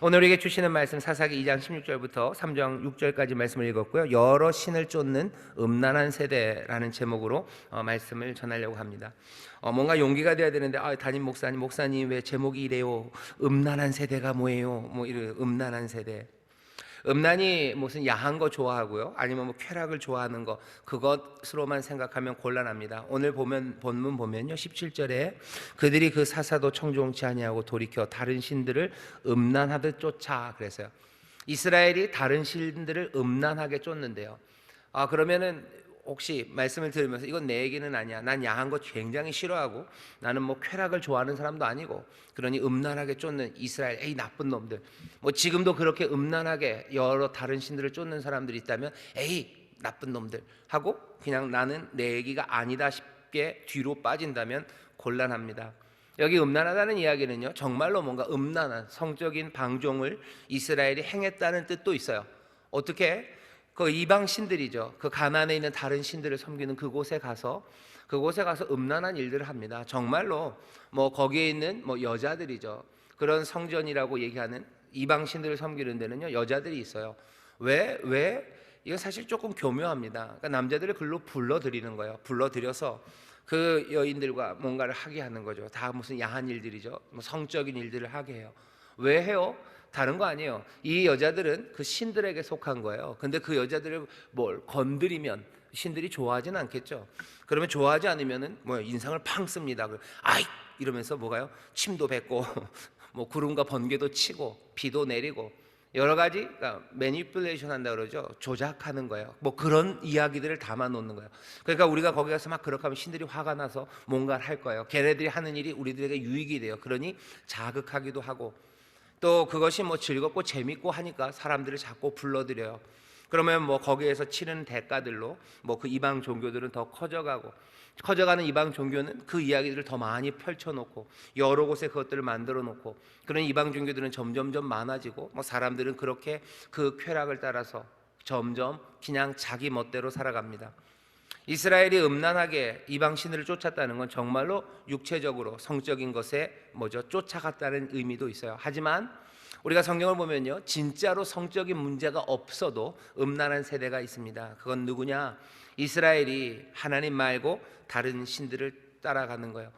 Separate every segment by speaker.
Speaker 1: 오늘 우리에게 주시는 말씀 사사기 2장 16절부터 3장 6절까지 말씀을 읽었고요. 여러 신을 쫓는 음란한 세대라는 제목으로 말씀을 전하려고 합니다. 뭔가 용기가 돼야 되는데 담임 목사님 왜 제목이 이래요? 음란한 세대가 뭐예요? 뭐 이런 음란한 세대. 음란이 무슨 야한 거 좋아하고요, 아니면 뭐 쾌락을 좋아하는 거, 그것으로만 생각하면 곤란합니다. 오늘 본문 보면요, 17절에 그들이 그 사사도 청종치 아니하고 돌이켜 다른 신들을 음란하듯 쫓아 그랬어요. 이스라엘이 다른 신들을 음란하게 쫓는데요. 그러면은 혹시 말씀을 들으면서 이건 내 얘기는 아니야, 난 야한 거 굉장히 싫어하고 나는 뭐 쾌락을 좋아하는 사람도 아니고, 그러니 음란하게 쫓는 이스라엘, 에이 나쁜 놈들, 뭐 지금도 그렇게 음란하게 여러 다른 신들을 쫓는 사람들이 있다면 에이 나쁜 놈들 하고 그냥 나는 내 얘기가 아니다 싶게 뒤로 빠진다면 곤란합니다. 여기 음란하다는 이야기는요, 정말로 뭔가 음란한 성적인 방종을 이스라엘이 행했다는 뜻도 있어요. 어떻게? 그 이방 신들이죠. 그 가나안에 있는 다른 신들을 섬기는 그곳에 가서 음란한 일들을 합니다. 정말로 뭐 거기에 있는 뭐 여자들이죠. 그런 성전이라고 얘기하는 이방 신들을 섬기는 데는요, 여자들이 있어요. 왜? 이건 사실 조금 교묘합니다. 그러니까 남자들을 글로 불러들이는 거예요. 불러들여서 그 여인들과 뭔가를 하게 하는 거죠. 다 무슨 야한 일들이죠. 뭐 성적인 일들을 하게 해요. 왜 해요? 다른 거 아니에요. 이 여자들은 그 신들에게 속한 거예요. 근데 그 여자들을 뭘 건드리면 신들이 좋아하진 않겠죠. 그러면 좋아하지 않으면은 뭐 인상을 팡 씁니다. 아이 이러면서 뭐가요? 침도 뱉고 뭐 구름과 번개도 치고 비도 내리고 여러 가지, 그러니까 매니플레이션 한다 그러죠. 조작하는 거예요. 뭐 그런 이야기들을 담아 놓는 거예요. 그러니까 우리가 거기 가서 막 그렇게 하면 신들이 화가 나서 뭔가를 할 거예요. 걔네들이 하는 일이 우리들에게 유익이 돼요. 그러니 자극하기도 하고, 또 그것이 뭐 즐겁고 재밌고 하니까 사람들을 자꾸 불러들여요. 그러면 뭐 거기에서 치는 대가들로 뭐 그 이방 종교들은 더 커져가는 이방 종교는 그 이야기들을 더 많이 펼쳐놓고 여러 곳에 그것들을 만들어 놓고, 그런 이방 종교들은 점점점 많아지고 뭐 사람들은 그렇게 그 쾌락을 따라서 점점 그냥 자기 멋대로 살아갑니다. 이스라엘이 음란하게 이방 신들을 쫓았다는 건 정말로 육체적으로 성적인 것에 쫓아갔다는 의미도 있어요. 하지만 우리가 성경을 보면요, 진짜로 성적인 문제가 없어도 음란한 세대가 있습니다. 그건 누구냐? 이스라엘이 하나님 말고 다른 신들을 따라가는 거예요.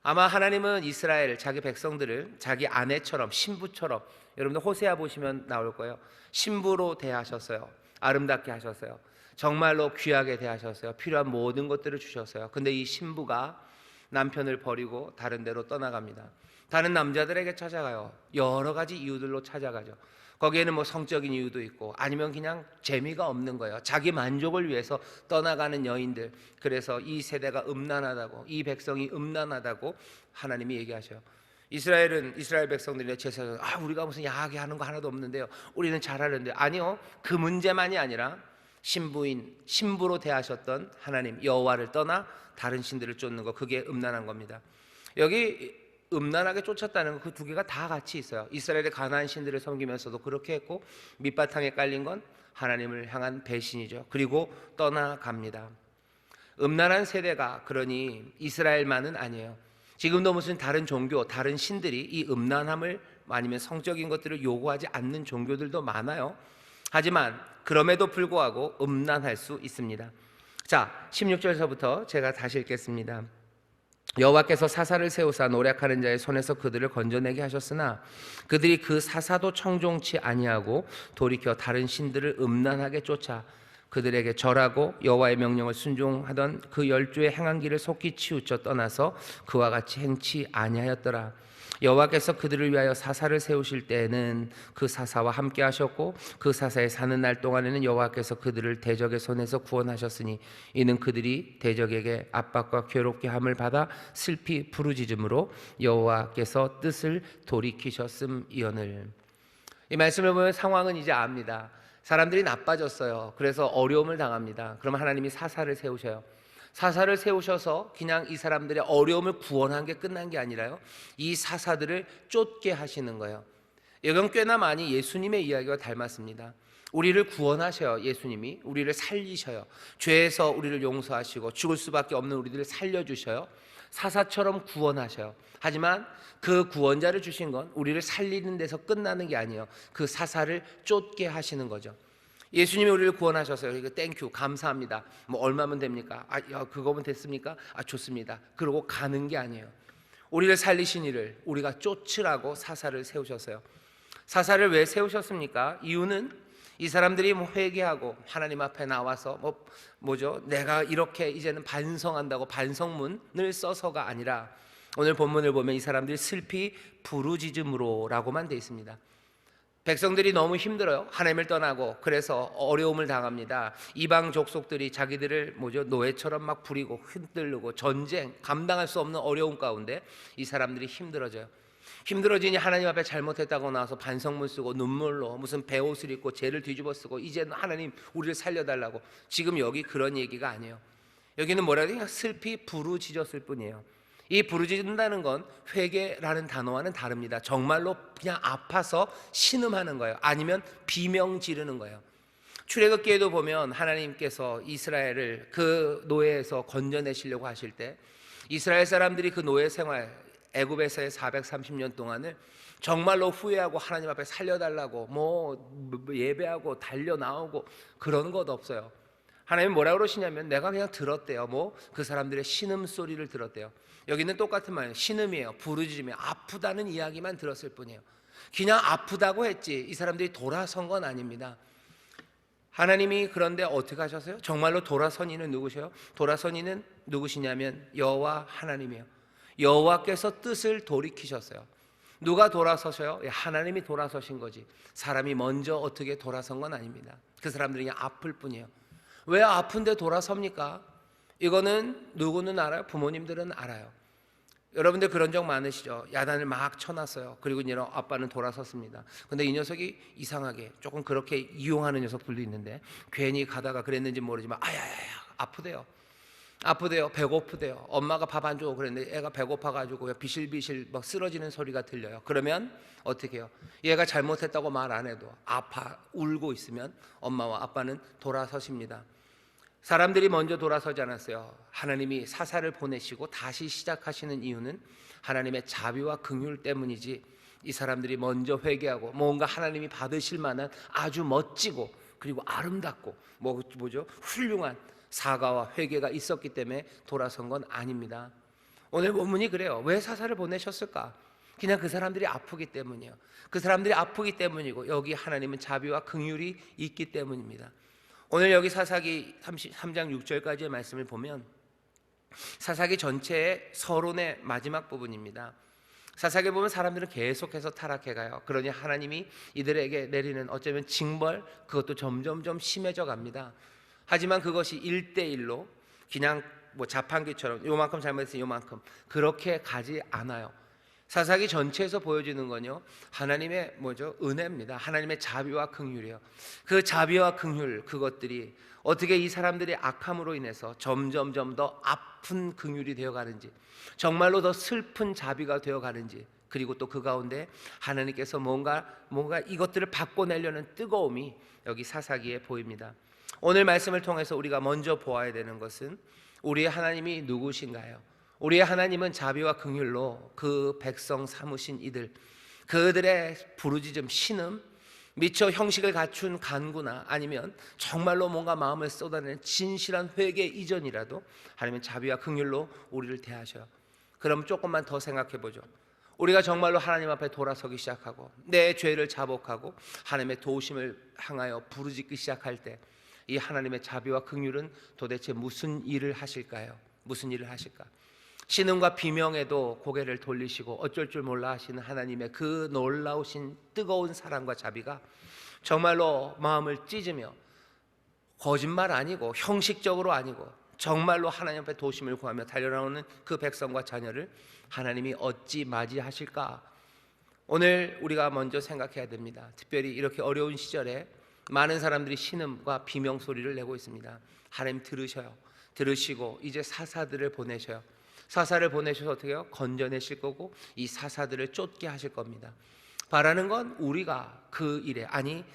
Speaker 1: 아마 하나님은 이스라엘 자기 백성들을 자기 아내처럼, 신부처럼, 여러분들 호세아 보시면 나올 거예요. 신부로 대하셨어요. 아름답게 하셨어요. 정말로 귀하게 대하셨어요. 필요한 모든 것들을 주셨어요. 근데 이 신부가 남편을 버리고 다른 데로 떠나갑니다. 다른 남자들에게 찾아가요. 여러 가지 이유들로 찾아가죠. 거기에는 뭐 성적인 이유도 있고, 아니면 그냥 재미가 없는 거예요. 자기 만족을 위해서 떠나가는 여인들. 그래서 이 세대가 음란하다고, 이 백성이 음란하다고 하나님이 얘기하셔요. 이스라엘 백성들이 제사장, 우리가 무슨 야하게 하는 거 하나도 없는데요, 우리는 잘하는데. 아니요, 그 문제만이 아니라 신부로 대하셨던 하나님 여호와를 떠나 다른 신들을 쫓는 거, 그게 음란한 겁니다. 여기 음란하게 쫓았다는 거, 그 두 개가 다 같이 있어요. 이스라엘의 가나안 신들을 섬기면서도 그렇게 했고, 밑바탕에 깔린 건 하나님을 향한 배신이죠. 그리고 떠나갑니다. 음란한 세대가 그러니 이스라엘만은 아니에요. 지금도 무슨 다른 종교, 다른 신들이 이 음란함을, 아니면 성적인 것들을 요구하지 않는 종교들도 많아요. 하지만 그럼에도 불구하고 음란할 수 있습니다. 자, 16절서부터 제가 다시 읽겠습니다. 여호와께서 사사를 세우사 노략하는 자의 손에서 그들을 건져내게 하셨으나 그들이 그 사사도 청종치 아니하고 돌이켜 다른 신들을 음란하게 쫓아 그들에게 절하고 여호와의 명령을 순종하던 그 12의 행한 길을 속히 치우쳐 떠나서 그와 같이 행치 아니하였더라. 여호와께서 그들을 위하여 사사를 세우실 때에는 그 사사와 함께 하셨고, 그 사사의 사는 날 동안에는 여호와께서 그들을 대적의 손에서 구원하셨으니 이는 그들이 대적에게 압박과 괴롭게 함을 받아 슬피 부르짖음으로 여호와께서 뜻을 돌이키셨음이오늘. 이 말씀을 보면 상황은 이제 압니다. 사람들이 나빠졌어요. 그래서 어려움을 당합니다. 그럼 하나님이 사사를 세우셔요. 사사를 세우셔서 그냥 이 사람들의 어려움을 구원한 게 끝난 게 아니라요, 이 사사들을 쫓게 하시는 거예요. 이건 꽤나 많이 예수님의 이야기와 닮았습니다. 우리를 구원하셔요. 예수님이 우리를 살리셔요. 죄에서 우리를 용서하시고 죽을 수밖에 없는 우리들을 살려주셔요. 사사처럼 구원하셔요. 하지만 그 구원자를 주신 건 우리를 살리는 데서 끝나는 게 아니에요. 그 사사를 쫓게 하시는 거죠. 예수님이 우리를 구원하셨어요. 이거 땡큐 감사합니다. 뭐 얼마면 됩니까? 그거면 됐습니까? 좋습니다. 그러고 가는 게 아니에요. 우리를 살리신 이를 우리가 쫓으라고 사사를 세우셨어요. 사사를 왜 세우셨습니까? 이유는 이 사람들이 회개하고 하나님 앞에 나와서 내가 이렇게 이제는 반성한다고 반성문을 써서가 아니라, 오늘 본문을 보면 이 사람들이 슬피 부르짖음으로라고만 돼 있습니다. 백성들이 너무 힘들어요. 하나님을 떠나고 그래서 어려움을 당합니다. 이방 족속들이 자기들을 노예처럼 막 부리고 흔들고 전쟁, 감당할 수 없는 어려움 가운데 이 사람들이 힘들어져요. 힘들어지니 하나님 앞에 잘못했다고 나와서 반성문 쓰고 눈물로 무슨 베옷을 입고 죄를 뒤집어 쓰고 이제는 하나님 우리를 살려달라고. 지금 여기 그런 얘기가 아니에요. 여기는 뭐라 그래요? 슬피 부르짖었을 뿐이에요. 이 부르짖는다는 건 회개라는 단어와는 다릅니다. 정말로 그냥 아파서 신음하는 거예요. 아니면 비명 지르는 거예요. 출애굽기에도 보면 하나님께서 이스라엘을 그 노예에서 건져내시려고 하실 때 이스라엘 사람들이 그 노예 생활, 애굽에서의 430년 동안을 정말로 후회하고 하나님 앞에 살려달라고 예배하고 달려 나오고 그런 것 없어요. 하나님 뭐라고 그러시냐면 내가 그냥 들었대요. 그 사람들의 신음소리를 들었대요. 여기는 똑같은 말이에요. 신음이에요. 부르짖으며 아프다는 이야기만 들었을 뿐이에요. 그냥 아프다고 했지 이 사람들이 돌아선 건 아닙니다. 하나님이 그런데 어떻게 하셨어요? 정말로 돌아선 이는 누구세요? 돌아선 이는 누구시냐면 여호와 하나님이에요. 여호와께서 뜻을 돌이키셨어요. 누가 돌아서셔요? 하나님이 돌아서신 거지. 사람이 먼저 어떻게 돌아선 건 아닙니다. 그 사람들이 그냥 아플 뿐이에요. 왜 아픈데 돌아섭니까? 이거는 누구는 알아요? 부모님들은 알아요. 여러분들 그런 적 많으시죠? 야단을 막 쳐놨어요. 그리고 이제 아빠는 돌아섰습니다. 근데 이 녀석이 이상하게 조금 그렇게 이용하는 녀석들도 있는데 괜히 가다가 그랬는지 모르지만 아프대요. 배고프대요. 엄마가 밥 안 주고 그랬는데 애가 배고파가지고 비실비실 막 쓰러지는 소리가 들려요. 그러면 어떻게 해요? 얘가 잘못했다고 말 안 해도 울고 있으면 엄마와 아빠는 돌아서십니다. 사람들이 먼저 돌아서지 않았어요. 하나님이 사사를 보내시고 다시 시작하시는 이유는 하나님의 자비와 긍휼 때문이지, 이 사람들이 먼저 회개하고 뭔가 하나님이 받으실 만한 아주 멋지고 그리고 아름답고 훌륭한 사과와 회개가 있었기 때문에 돌아선 건 아닙니다. 오늘 본문이 그래요. 왜 사사를 보내셨을까? 그냥 그 사람들이 아프기 때문이에요. 그 사람들이 아프기 때문이고 여기 하나님은 자비와 긍휼이 있기 때문입니다. 오늘 여기 사사기 33장 6절까지의 말씀을 보면 사사기 전체의 서론의 마지막 부분입니다. 사사기에 보면 사람들은 계속해서 타락해가요. 그러니 하나님이 이들에게 내리는 어쩌면 징벌, 그것도 점점점 심해져 갑니다. 하지만 그것이 1대1로 그냥 자판기처럼 요만큼 잘못했으니 요만큼 그렇게 가지 않아요. 사사기 전체에서 보여지는 건요, 하나님의 은혜입니다. 하나님의 자비와 긍휼이에요. 그 자비와 긍휼, 그것들이 어떻게 이 사람들의 악함으로 인해서 점점점 더 아픈 긍휼이 되어가는지, 정말로 더 슬픈 자비가 되어가는지, 그리고 또 그 가운데 하나님께서 뭔가 이것들을 바꿔내려는 뜨거움이 여기 사사기에 보입니다. 오늘 말씀을 통해서 우리가 먼저 보아야 되는 것은 우리의 하나님이 누구신가요? 우리의 하나님은 자비와 긍휼로 그 백성 삼으신 이들, 그들의 부르짖음, 신음, 미처 형식을 갖춘 간구나 아니면 정말로 뭔가 마음을 쏟아내는 진실한 회개 이전이라도 하나님은 자비와 긍휼로 우리를 대하셔요. 그럼 조금만 더 생각해 보죠. 우리가 정말로 하나님 앞에 돌아서기 시작하고 내 죄를 자복하고 하나님의 도우심을 향하여 부르짖기 시작할 때 이 하나님의 자비와 긍휼은 도대체 무슨 일을 하실까요? 무슨 일을 하실까? 신음과 비명에도 고개를 돌리시고 어쩔 줄 몰라 하시는 하나님의 그 놀라우신 뜨거운 사랑과 자비가 정말로 마음을 찢으며 거짓말 아니고 형식적으로 아니고 정말로 하나님 앞에 도심을 구하며 달려나오는 그 백성과 자녀를 하나님이 어찌 맞이하실까? 오늘 우리가 먼저 생각해야 됩니다. 특별히 이렇게 어려운 시절에 많은 사람들이 신음과 비명 소리를 내고 있습니다. 하나님 들으시고 이제 사사들을 보내셔요. 사사를 보내셔서 어떻게 해요? 건져내실 거고 이 사사들을 쫓게 하실 겁니다. 바라는 건 우리가 그 일에, 아니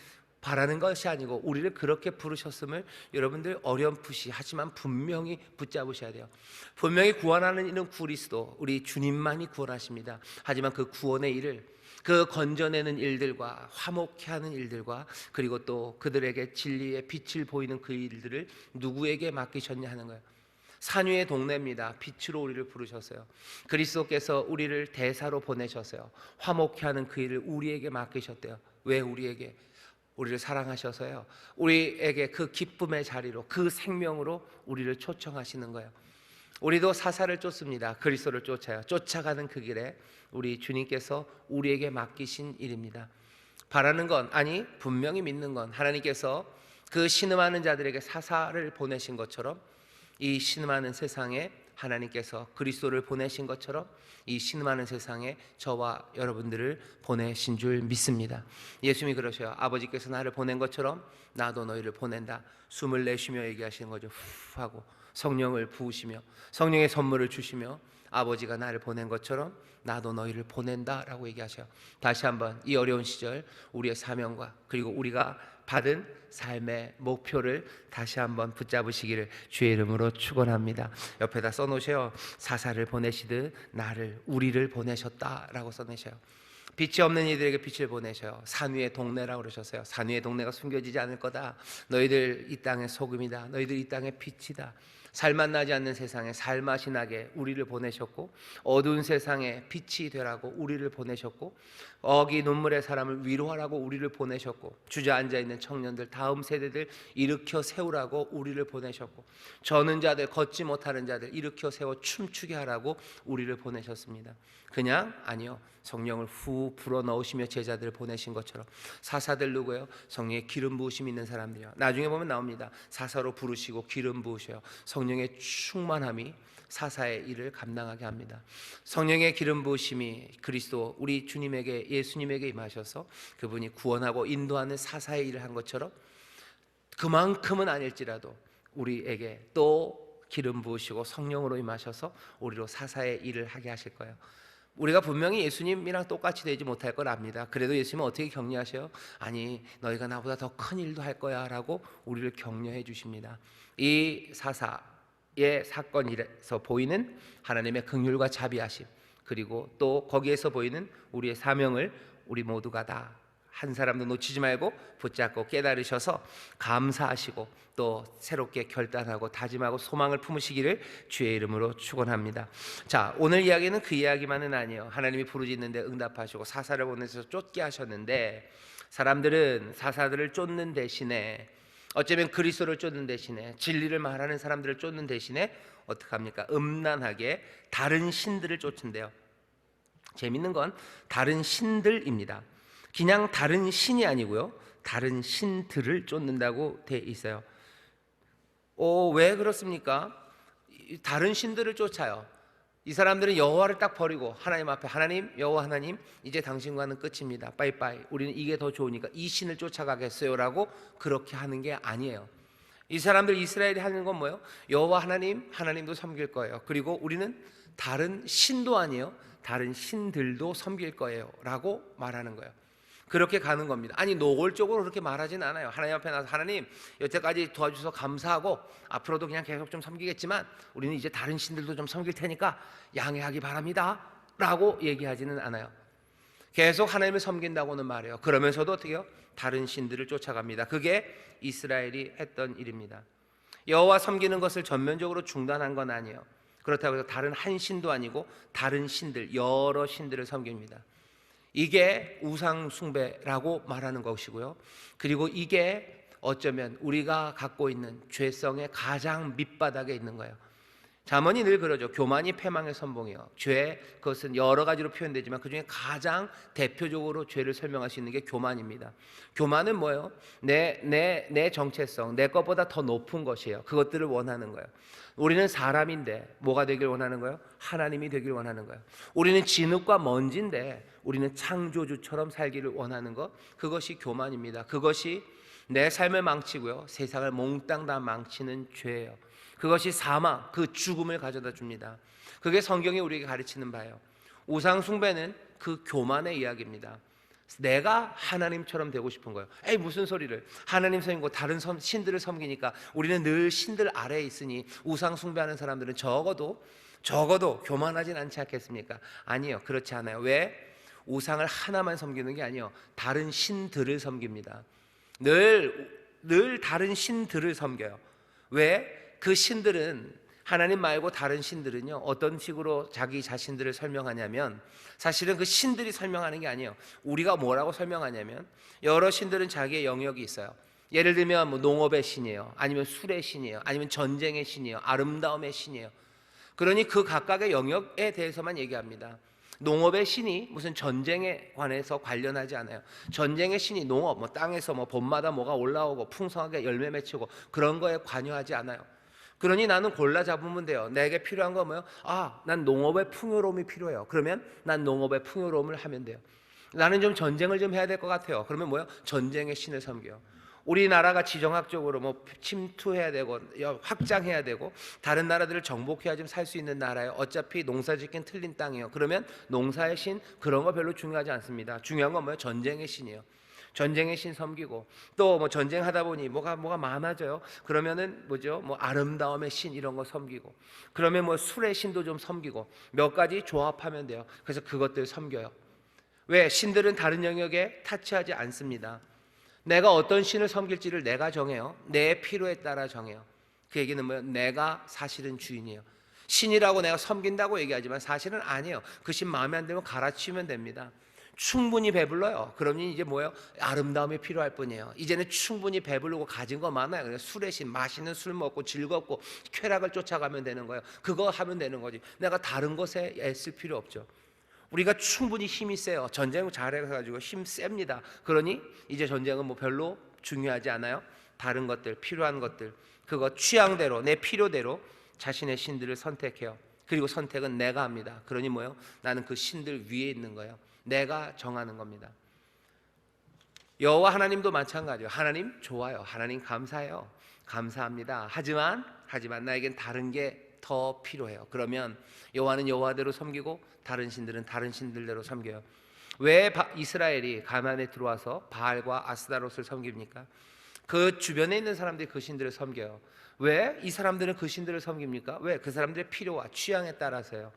Speaker 1: 바라는 것이 아니고 우리를 그렇게 부르셨음을 여러분들 어렴풋이 하지만 분명히 붙잡으셔야 돼요. 분명히 구원하는 이는 그리스도, 우리 주님만이 구원하십니다. 하지만 그 구원의 일을, 그 건져내는 일들과 화목케 하는 일들과 그리고 또 그들에게 진리의 빛을 보이는 그 일들을 누구에게 맡기셨냐 하는 거예요. 산 위의 동네입니다. 빛으로 우리를 부르셨어요. 그리스도께서 우리를 대사로 보내셨어요. 화목케 하는 그 일을 우리에게 맡기셨대요. 왜 우리에게? 우리를 사랑하셔서요. 우리에게 그 기쁨의 자리로, 그 생명으로 우리를 초청하시는 거예요. 우리도 사사를 쫓습니다. 그리스도를 쫓아요. 쫓아가는 그 길에 우리 주님께서 우리에게 맡기신 일입니다. 바라는 건, 아니 분명히 믿는 건, 하나님께서 그 신음하는 자들에게 사사를 보내신 것처럼 이 신음하는 세상에 하나님께서 그리스도를 보내신 것처럼 이 신음하는 세상에 저와 여러분들을 보내신 줄 믿습니다. 예수님이 그러셔요. 아버지께서 나를 보낸 것처럼 나도 너희를 보낸다. 숨을 내쉬며 얘기하시는 거죠. 후 하고 성령을 부으시며 성령의 선물을 주시며 아버지가 나를 보낸 것처럼 나도 너희를 보낸다라고 얘기하셔요. 다시 한번 이 어려운 시절 우리의 사명과 그리고 우리가 받은 삶의 목표를 다시 한번 붙잡으시기를 주의 이름으로 축원합니다. 옆에다 써놓으세요. 사사를 보내시듯 나를, 우리를 보내셨다라고 써내셔요. 빛이 없는 이들에게 빛을 보내셔요. 산 위의 동네라고 그러셨어요. 산 위의 동네가 숨겨지지 않을 거다. 너희들 이 땅의 소금이다. 너희들 이 땅의 빛이다. 살맛 나지 않는 세상에 살맛이 나게 우리를 보내셨고, 어두운 세상에 빛이 되라고 우리를 보내셨고, 어기 눈물의 사람을 위로하라고 우리를 보내셨고, 주저앉아 있는 청년들, 다음 세대들 일으켜 세우라고 우리를 보내셨고, 저는 자들, 걷지 못하는 자들 일으켜 세워 춤추게 하라고 우리를 보내셨습니다. 그냥 아니요, 성령을 후 불어넣으시며 제자들을 보내신 것처럼. 사사들 누구예요? 성령의 기름 부으심 있는 사람들이요. 나중에 보면 나옵니다. 사사로 부르시고 기름 부으셔요. 성령의 충만함이 사사의 일을 감당하게 합니다. 성령의 기름 부으심이 그리스도 우리 주님에게, 예수님에게 임하셔서 그분이 구원하고 인도하는 사사의 일을 한 것처럼 그만큼은 아닐지라도 우리에게 또 기름 부으시고 성령으로 임하셔서 우리로 사사의 일을 하게 하실 거예요. 우리가 분명히 예수님이랑 똑같이 되지 못할 걸 압니다. 그래도 예수님은 어떻게 격려하셔요? 아니 너희가 나보다 더 큰 일도 할 거야 라고 우리를 격려해 주십니다. 이 사사의 사건에서 보이는 하나님의 긍휼과 자비하심, 그리고 또 거기에서 보이는 우리의 사명을 우리 모두가 다 한 사람도 놓치지 말고 붙잡고 깨달으셔서 감사하시고 또 새롭게 결단하고 다짐하고 소망을 품으시기를 주의 이름으로 축원합니다. 자, 오늘 이야기는 그 이야기만은 아니에요. 하나님이 부르짖는데 응답하시고 사사를 보내서 쫓게 하셨는데, 사람들은 사사들을 쫓는 대신에, 어쩌면 그리스도를 쫓는 대신에, 진리를 말하는 사람들을 쫓는 대신에 어떻게 합니까? 음란하게 다른 신들을 쫓은대요. 재밌는 건 다른 신들입니다. 그냥 다른 신이 아니고요, 다른 신들을 쫓는다고 돼 있어요. 왜 그렇습니까? 다른 신들을 쫓아요. 이 사람들은 여호와를 딱 버리고 하나님 앞에, 하나님, 여호와 하나님, 이제 당신과는 끝입니다. 빠이빠이. 우리는 이게 더 좋으니까 이 신을 쫓아가겠어요 라고 그렇게 하는 게 아니에요. 이 사람들, 이스라엘이 하는 건 뭐예요? 여호와 하나님, 하나님도 섬길 거예요. 그리고 우리는 다른 신도 아니에요, 다른 신들도 섬길 거예요 라고 말하는 거예요. 그렇게 가는 겁니다. 아니 노골적으로 그렇게 말하진 않아요. 하나님 앞에 나서 하나님 여태까지 도와주셔서 감사하고 앞으로도 그냥 계속 좀 섬기겠지만 우리는 이제 다른 신들도 좀 섬길 테니까 양해하기 바랍니다 라고 얘기하지는 않아요. 계속 하나님을 섬긴다고는 말해요. 그러면서도 어떻게 해요? 다른 신들을 쫓아갑니다. 그게 이스라엘이 했던 일입니다. 여호와 섬기는 것을 전면적으로 중단한 건 아니에요. 그렇다고 해서 다른 한 신도 아니고 다른 신들, 여러 신들을 섬깁니다. 이게 우상 숭배라고 말하는 것이고요. 그리고 이게 어쩌면 우리가 갖고 있는 죄성의 가장 밑바닥에 있는 거예요. 잠언이 늘 그러죠. 교만이 패망의 선봉이요. 죄, 그것은 여러 가지로 표현되지만 그중에 가장 대표적으로 죄를 설명할 수 있는 게 교만입니다. 교만은 뭐예요? 내 정체성, 내 것보다 더 높은 것이에요. 그것들을 원하는 거예요. 우리는 사람인데 뭐가 되길 원하는 거예요? 하나님이 되길 원하는 거예요. 우리는 진흙과 먼지인데 우리는 창조주처럼 살기를 원하는 것, 그것이 교만입니다. 그것이 내 삶을 망치고요, 세상을 몽땅 다 망치는 죄예요. 그것이 사망, 그 죽음을 가져다 줍니다. 그게 성경이 우리에게 가르치는 바예요. 우상 숭배는 그 교만의 이야기입니다. 내가 하나님처럼 되고 싶은 거예요. 에이 무슨 소리를, 하나님 섬기고 다른 신들을 섬기니까 우리는 늘 신들 아래에 있으니 우상 숭배하는 사람들은 적어도 교만하진 않지 않겠습니까? 아니요, 그렇지 않아요. 왜? 우상을 하나만 섬기는 게 아니요, 다른 신들을 섬깁니다. 늘 다른 신들을 섬겨요. 왜? 그 신들은, 하나님 말고 다른 신들은요, 어떤 식으로 자기 자신들을 설명하냐면, 사실은 그 신들이 설명하는 게 아니에요. 우리가 뭐라고 설명하냐면, 여러 신들은 자기의 영역이 있어요. 예를 들면 뭐 농업의 신이에요, 아니면 술의 신이에요, 아니면 전쟁의 신이에요, 아름다움의 신이에요. 그러니 그 각각의 영역에 대해서만 얘기합니다. 농업의 신이 무슨 전쟁에 관해서 관련하지 않아요. 전쟁의 신이 농업, 뭐 땅에서 뭐 봄마다 뭐가 올라오고 풍성하게 열매 맺히고 그런 거에 관여하지 않아요. 그러니 나는 골라 잡으면 돼요. 내게 필요한 건 뭐예요? 난 농업의 풍요로움이 필요해요. 그러면 난 농업의 풍요로움을 하면 돼요. 나는 좀 전쟁을 좀 해야 될 것 같아요. 그러면 뭐예요? 전쟁의 신을 섬겨요. 우리나라가 지정학적으로 뭐 침투해야 되고 확장해야 되고 다른 나라들을 정복해야 좀 살 수 있는 나라예요. 어차피 농사짓긴 틀린 땅이에요. 그러면 농사의 신, 그런 거 별로 중요하지 않습니다. 중요한 건 뭐예요? 전쟁의 신이에요. 전쟁의 신 섬기고, 또 뭐 전쟁하다 보니 뭐가 많아져요. 그러면은 뭐죠? 뭐 아름다움의 신 이런 거 섬기고, 그러면 뭐 술의 신도 좀 섬기고, 몇 가지 조합하면 돼요. 그래서 그것들 섬겨요. 왜? 신들은 다른 영역에 타치하지 않습니다. 내가 어떤 신을 섬길지를 내가 정해요. 내 필요에 따라 정해요. 그 얘기는 뭐예요? 내가 사실은 주인이에요. 신이라고 내가 섬긴다고 얘기하지만 사실은 아니에요. 그 신 마음에 안 들면 갈아치우면 됩니다. 충분히 배불러요. 그러니 이제 뭐예요? 아름다움이 필요할 뿐이에요. 이제는 충분히 배부르고 가진 거 많아요. 그래서 술의 신, 맛있는 술 먹고 즐겁고 쾌락을 쫓아가면 되는 거예요. 그거 하면 되는 거지. 내가 다른 것에 애쓸 필요 없죠. 우리가 충분히 힘이 세요. 전쟁 잘해가지고 힘 셉니다. 그러니 이제 전쟁은 뭐 별로 중요하지 않아요. 다른 것들, 필요한 것들, 그거 취향대로, 내 필요대로 자신의 신들을 선택해요. 그리고 선택은 내가 합니다. 그러니 뭐예요? 나는 그 신들 위에 있는 거예요. 내가 정하는 겁니다. 여호와 하나님도 마찬가지예요. 하나님 좋아요. 하나님 감사해요. 감사합니다. 하지만 나에겐 다른 게 더 필요해요. 그러면 여호와는 여호와대로 섬기고 다른 신들은 다른 신들대로 섬겨요. 왜 이스라엘이 가나안에 들어와서 바알과 아스다롯을 섬깁니까? 그 주변에 있는 사람들이 그 신들을 섬겨요. 왜 이 사람들은 그 신들을 섬깁니까? 왜? 그 사람들의 필요와 취향에 따라서요.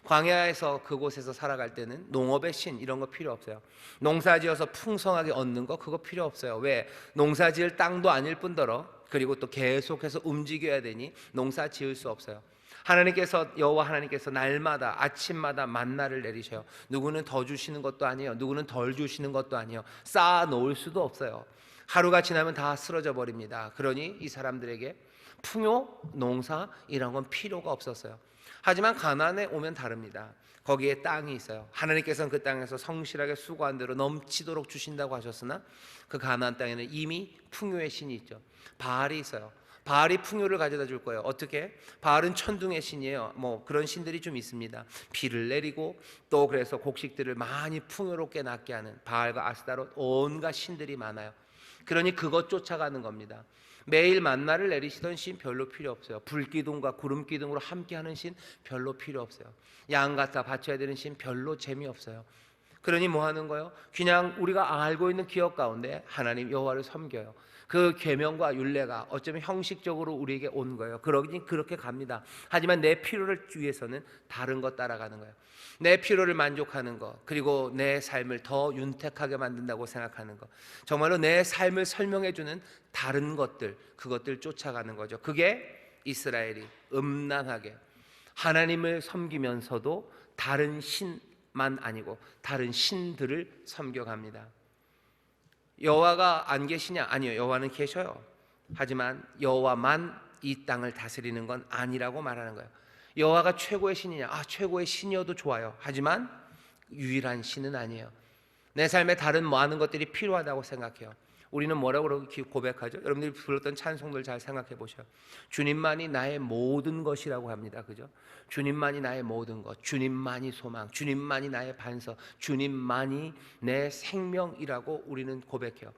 Speaker 1: 광야에서 그곳에서 살아갈 때는 농업의 신 이런 거 필요 없어요. 농사지어서 풍성하게 얻는 거 그거 필요 없어요. 왜? 농사지을 땅도 아닐 뿐더러 그리고 또 계속해서 움직여야 되니 농사 지을 수 없어요. 하나님께서, 여호와 하나님께서 날마다 아침마다 만나를 내리셔요. 누구는 더 주시는 것도 아니에요. 누구는 덜 주시는 것도 아니에요. 쌓아 놓을 수도 없어요. 하루가 지나면 다 쓰러져 버립니다. 그러니 이 사람들에게 풍요, 농사 이런 건 필요가 없었어요. 하지만 가나안에 오면 다릅니다. 거기에 땅이 있어요. 하나님께서는 그 땅에서 성실하게 수고한 대로 넘치도록 주신다고 하셨으나 그 가나안 땅에는 이미 풍요의 신이 있죠. 바알이 있어요. 바알이 풍요를 가져다 줄 거예요. 어떻게? 바알은 천둥의 신이에요. 뭐 그런 신들이 좀 있습니다. 비를 내리고 또 그래서 곡식들을 많이 풍요롭게 낳게 하는 바알과 아스다롯 온갖 신들이 많아요. 그러니 그것 쫓아가는 겁니다. 매일 만나를 내리시던 신 별로 필요 없어요. 불기둥과 구름기둥으로 함께하는 신 별로 필요 없어요. 양 갖다 바쳐야 되는 신 별로 재미없어요. 그러니 뭐 하는 거예요? 그냥 우리가 알고 있는 기억 가운데 하나님 여호와를 섬겨요. 그 계명과 율례가 어쩌면 형식적으로 우리에게 온 거예요. 그러니 그렇게 갑니다. 하지만 내 필요를 위해서는 다른 것 따라가는 거예요. 내 필요를 만족하는 것, 그리고 내 삶을 더 윤택하게 만든다고 생각하는 것, 정말로 내 삶을 설명해주는 다른 것들, 그것들 쫓아가는 거죠. 그게 이스라엘이 음란하게 하나님을 섬기면서도 다른 신만 아니고 다른 신들을 섬겨갑니다. 여호와가 안 계시냐? 아니요, 여호와는 계셔요. 하지만 여호와만 이 땅을 다스리는 건 아니라고 말하는 거예요. 여호와가 최고의 신이냐? 최고의 신이어도 좋아요. 하지만 유일한 신은 아니에요. 내 삶에 다른 많은 것들이 필요하다고 생각해요. 우리는 뭐라고 고백하죠? 여러분들이 불렀던 찬송들 잘 생각해 보셔요. 주님만이 나의 모든 것이라고 합니다. 그죠? 주님만이 나의 모든 것, 주님만이 소망, 주님만이 나의 반석, 주님만이 내 생명이라고 우리는 고백해요.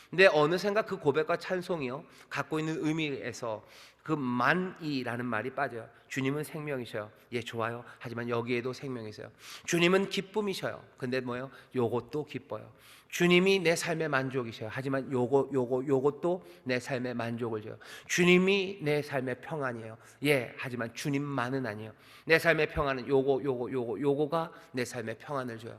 Speaker 1: 근데 어느샌가 그 고백과 찬송이요 갖고 있는 의미에서 그 만이라는 말이 빠져요. 주님은 생명이셔요. 예, 좋아요. 하지만 여기에도 생명이세요. 주님은 기쁨이셔요. 근데 뭐예요? 요것도 기뻐요. 주님이 내 삶의 만족이셔요. 하지만 요것도 내 삶의 만족을 줘요. 주님이 내 삶의 평안이에요. 예, 하지만 주님만은 아니에요. 내 삶의 평안은 요거가 내 삶의 평안을 줘요.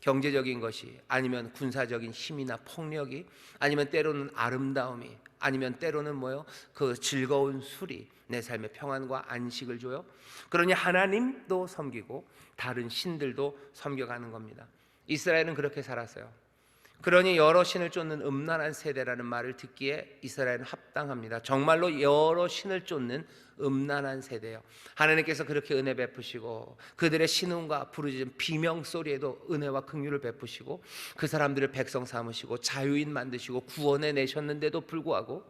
Speaker 1: 경제적인 것이, 아니면 군사적인 힘이나 폭력이, 아니면 때로는 아름다움이, 아니면 때로는 뭐요? 그 즐거운 술이 내 삶의 평안과 안식을 줘요. 그러니 하나님도 섬기고 다른 신들도 섬겨가는 겁니다. 이스라엘은 그렇게 살았어요. 그러니 여러 신을 쫓는 음란한 세대라는 말을 듣기에 이스라엘은 합당합니다. 정말로 여러 신을 쫓는 음란한 세대예요. 하나님께서 그렇게 은혜 베푸시고 그들의 신음과 부르짖음 비명 소리에도 은혜와 긍휼을 베푸시고 그 사람들을 백성 삼으시고 자유인 만드시고 구원해 내셨는데도 불구하고,